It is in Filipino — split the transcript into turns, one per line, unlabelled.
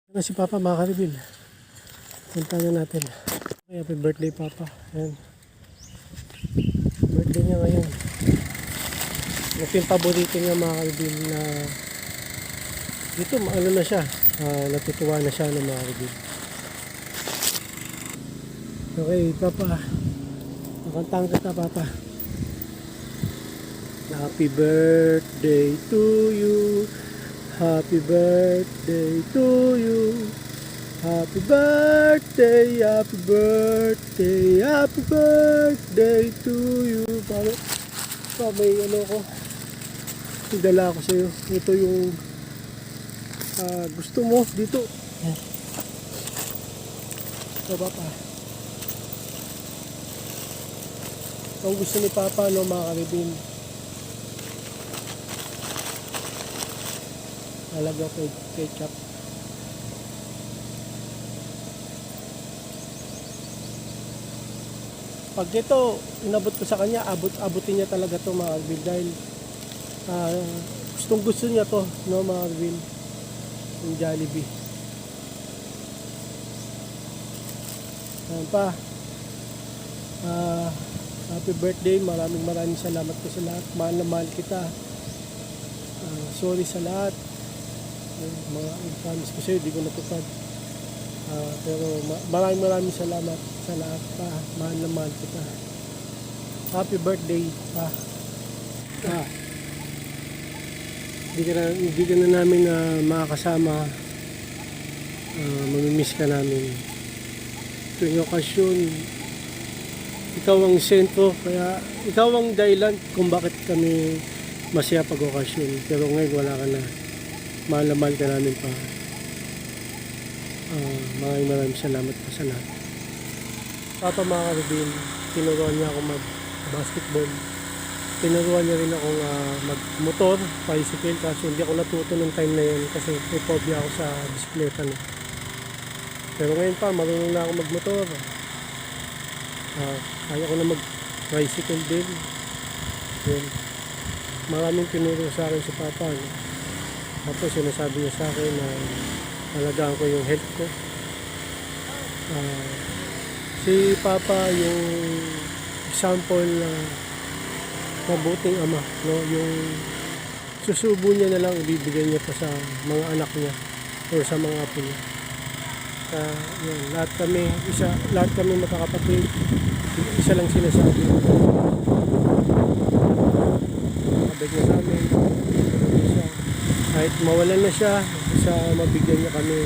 Ano si Papa mga ka-reveal? Punta na natin. Happy birthday Papa. Ayan. Birthday niya ngayon. Ito yung paborito niya mga ka-reveal na dito ano na siya. Natutuwa na siya ng mga ka-reveal. Okay Papa. Nakantahan kita Papa. Happy birthday to you. Happy birthday to you. Happy birthday, happy birthday, happy birthday to you. Pa may ano ko. Idala ko sa iyo. Ito yung gusto mo dito. Ito Papa. Ang gusto ni Papa no mga ka-reveal. Lalagyan ko ketchup. Pag ito inabot ko sa kanya, abutin niya talaga to mga ka-reveal dahil gustong gusto niya to no mga ka-reveal, yung Jollibee. Ayan pa, happy birthday, maraming salamat po sa lahat, mahal na mahal kita. Sorry sa lahat, mga promise ko sa'yo, di ko natupad. Pero maraming salamat sa lahat pa. Mahal na mahal kita. Happy birthday pa. Hindi ka na namin makakasama. Mamimiss ka namin. Tuwing okasyon, ikaw ang sentro. Kaya ikaw ang dahilan kung bakit kami masaya pag okasyon. Pero ngayon wala ka na. Mahal na mahal ka namin pa. Maraming salamat pa sa lahat. Papa mga ka-reveal, tinuruan niya ako mag-basketball. Tinuruan niya rin akong mag-motor, bicycle, kaso hindi ako natuto nung time na yun kasi may phobia ako sa bisikleta. No? Pero ngayon pa, marunong na ako mag-motor. Kaya ko na mag-bicycle din. Yun. Maraming tinuro sa akin si Papa. No? Tapos sinasabi niya sa akin na alagaan ko yung health ko. Si Papa yung example na mabuting ama, no? Yung susubo niya na lang, ibibigay niya pa sa mga anak niya o sa mga apo niya. Yun, lahat kami magkakapatid, isa lang sinasabi. Kabig niya sa amin. Kahit mawalan na siya, mabigyan niya kami.